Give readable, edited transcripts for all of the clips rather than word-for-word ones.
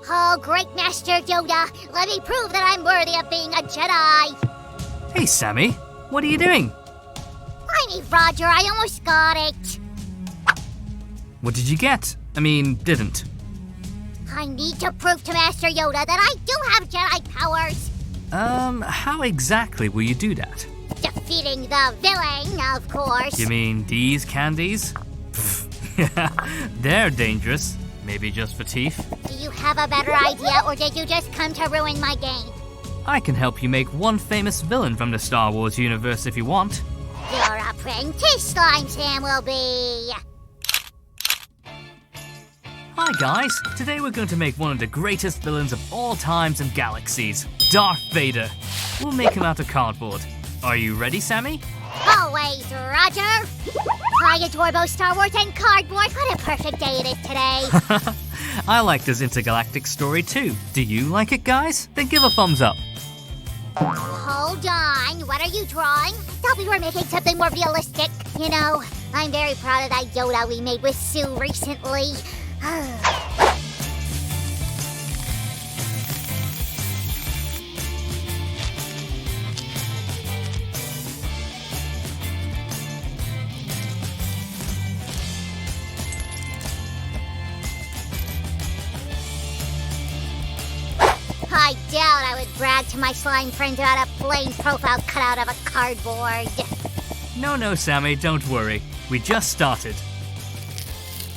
Oh, great Master Yoda, let me prove that I'm worthy of being a Jedi. Hey, Sammy, what are you doing? Blimey, Roger, I almost got it. What did you get? I mean, didn't. I need to prove to Master Yoda that I do have Jedi powers. How exactly will you do that? Defeating the villain, of course. You mean these candies? Yeah, they're dangerous. Maybe just for teeth. Do you have a better idea, or did you just come to ruin my game? I can help you make one famous villain from the Star Wars universe if you want. Your apprentice, Slime Sam, will be... Hi guys, today we're going to make one of the greatest villains of all times and galaxies, Darth Vader. We'll make him out of cardboard. Are you ready, Sammy? Always, Roger. I adore both Star Wars and cardboard. What a perfect day it is today. I like this intergalactic story too. Do you like it, guys? Then give a thumbs up. Hold on, what are you drawing? Thought we were making something more realistic. You know, I'm very proud of that Yoda we made with Sue recently. I doubt I would brag to my slime friends about a plain profile cut out of a cardboard. No, Sammy, don't worry. We just started.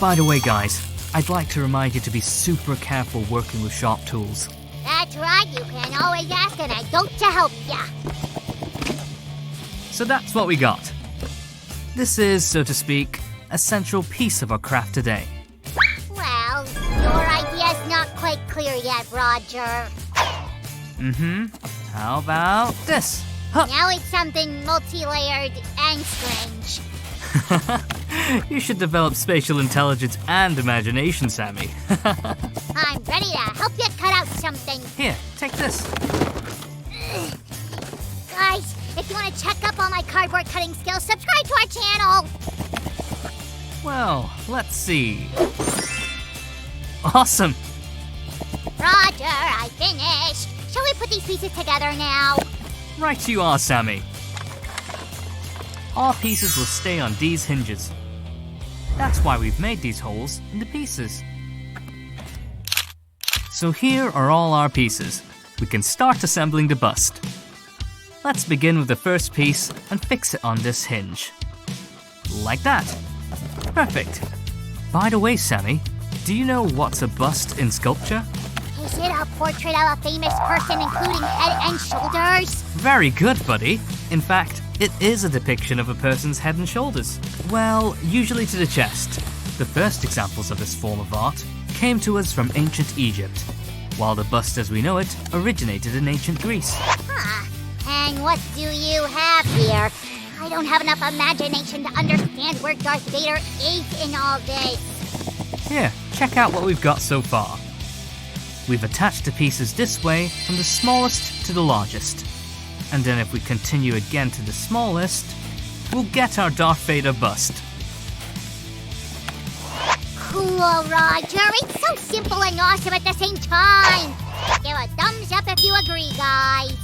By the way, guys, I'd like to remind you to be super careful working with sharp tools. That's right, you can always ask an adult to help ya. So that's what we got. This is, so to speak, a central piece of our craft today. Well, your idea's not quite clear yet, Roger. How about this? Huh. Now it's something multi-layered and strange. You should develop spatial intelligence and imagination, Sammy. I'm ready to help you cut out something. Here, take this. Guys, if you want to check up on my cardboard cutting skills, subscribe to our channel. Well, let's see. Awesome. Roger, I finished. Shall we put these pieces together now? Right you are, Sammy. All pieces will stay on these hinges. That's why we've made these holes in the pieces. So here are all our pieces. We can start assembling the bust. Let's begin with the first piece and fix it on this hinge. Like that. Perfect. By the way, Sammy, do you know what's a bust in sculpture? Is it a portrait of a famous person including head and shoulders? Very good, buddy. In fact, it is a depiction of a person's head and shoulders. Well, usually to the chest. The first examples of this form of art came to us from ancient Egypt, while the bust as we know it originated in ancient Greece. Huh. And what do you have here? I don't have enough imagination to understand where Darth Vader is in all this. Here, check out what we've got so far. We've attached the pieces this way from the smallest to the largest. And then if we continue again to the smallest, we'll get our Darth Vader bust. Cool, Roger. It's so simple and awesome at the same time. Give a thumbs up if you agree, guys.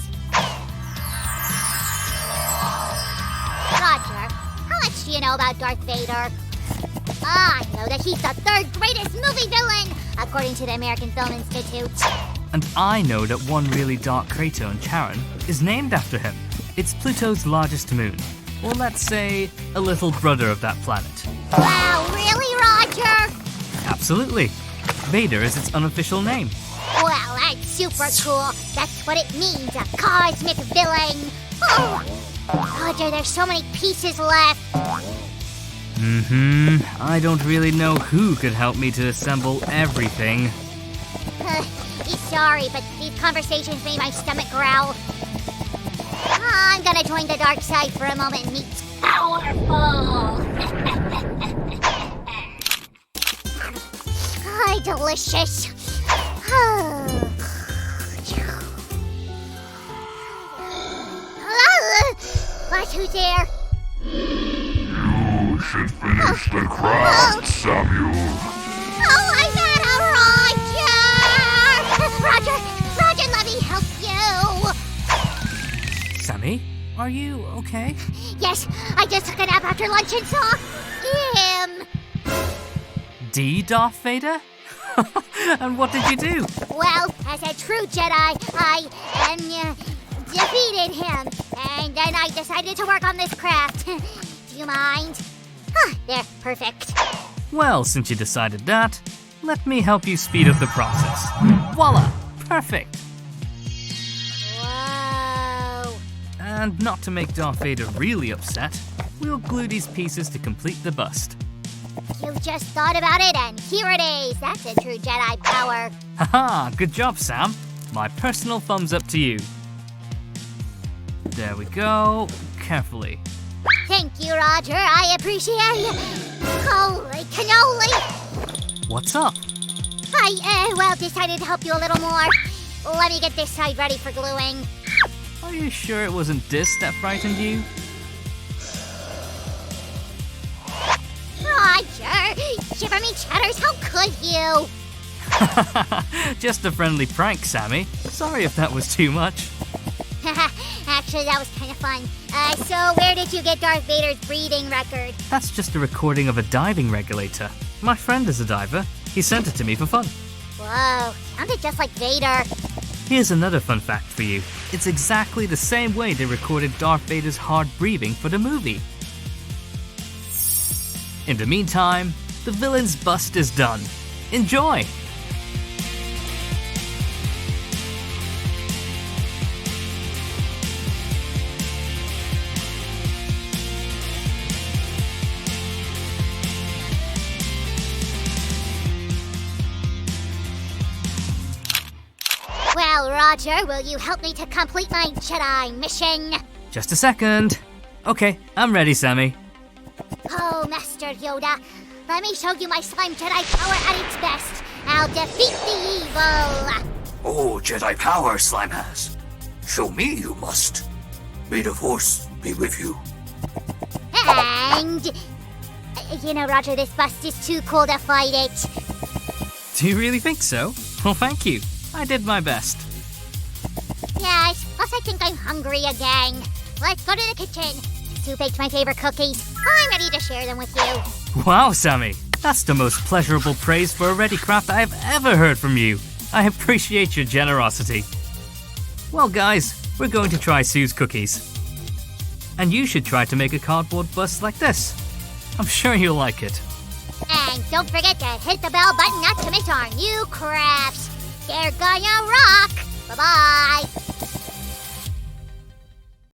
Roger, how much do you know about Darth Vader? I know that he's the third greatest movie villain, according to the American Film Institute. And I know that one really dark crater on Charon is named after him. It's Pluto's largest moon. Or let's say, a little brother of that planet. Wow, really, Roger? Absolutely. Vader is its unofficial name. Well, that's super cool. That's what it means, a cosmic villain. Oh, Roger, there's so many pieces left. I don't really know who could help me to assemble everything. Sorry, but these conversations made my stomach growl. I'm gonna join the dark side for a moment and meet powerful. Hi, delicious. What? Who's there? You should finish the craft, Samuel. Oh, I'm out of Roger! Are you okay? Yes, I just took a nap after lunch and saw him. Darth Vader? And what did you do? Well, as a true Jedi, I defeated him. And then I decided to work on this craft. Do you mind? There, perfect. Well, since you decided that, let me help you speed up the process. Voila! Perfect! Whoa. And not to make Darth Vader really upset, we'll glue these pieces to complete the bust. You just thought about it and here it is. That's a true Jedi power. Haha, good job, Sam. My personal thumbs up to you. There we go. Carefully. Thank you, Roger. I appreciate it. Holy cannoli. What's up? I decided to help you a little more. Let me get this side ready for gluing. Are you sure it wasn't this that frightened you? Roger! Shiver me chatters, how could you? Just a friendly prank, Sammy. Sorry if that was too much. Actually, that was kind of fun. So where did you get Darth Vader's breathing record? That's just a recording of a diving regulator. My friend is a diver. He sent it to me for fun. Whoa, sounded just like Vader. Here's another fun fact for you. It's exactly the same way they recorded Darth Vader's hard breathing for the movie. In the meantime, the villain's bust is done. Enjoy! Well, Roger, will you help me to complete my Jedi mission? Just a second. Okay, I'm ready, Sammy. Oh, Master Yoda, let me show you my slime Jedi power at its best. I'll defeat the evil. Oh, Jedi power, Slime has. Show me you must. May the Force be with you. And, Roger, this bust is too cool to fight it. Do you really think so? Well, thank you. I did my best. Yes, plus I think I'm hungry again. Let's go to the kitchen. Sue baked my favorite cookies. I'm ready to share them with you. Wow, Sammy. That's the most pleasurable praise for a ready craft I've ever heard from you. I appreciate your generosity. Well, guys, we're going to try Sue's cookies. And you should try to make a cardboard bust like this. I'm sure you'll like it. And don't forget to hit the bell button not to miss our new crafts. They're gonna rock. Bye-bye.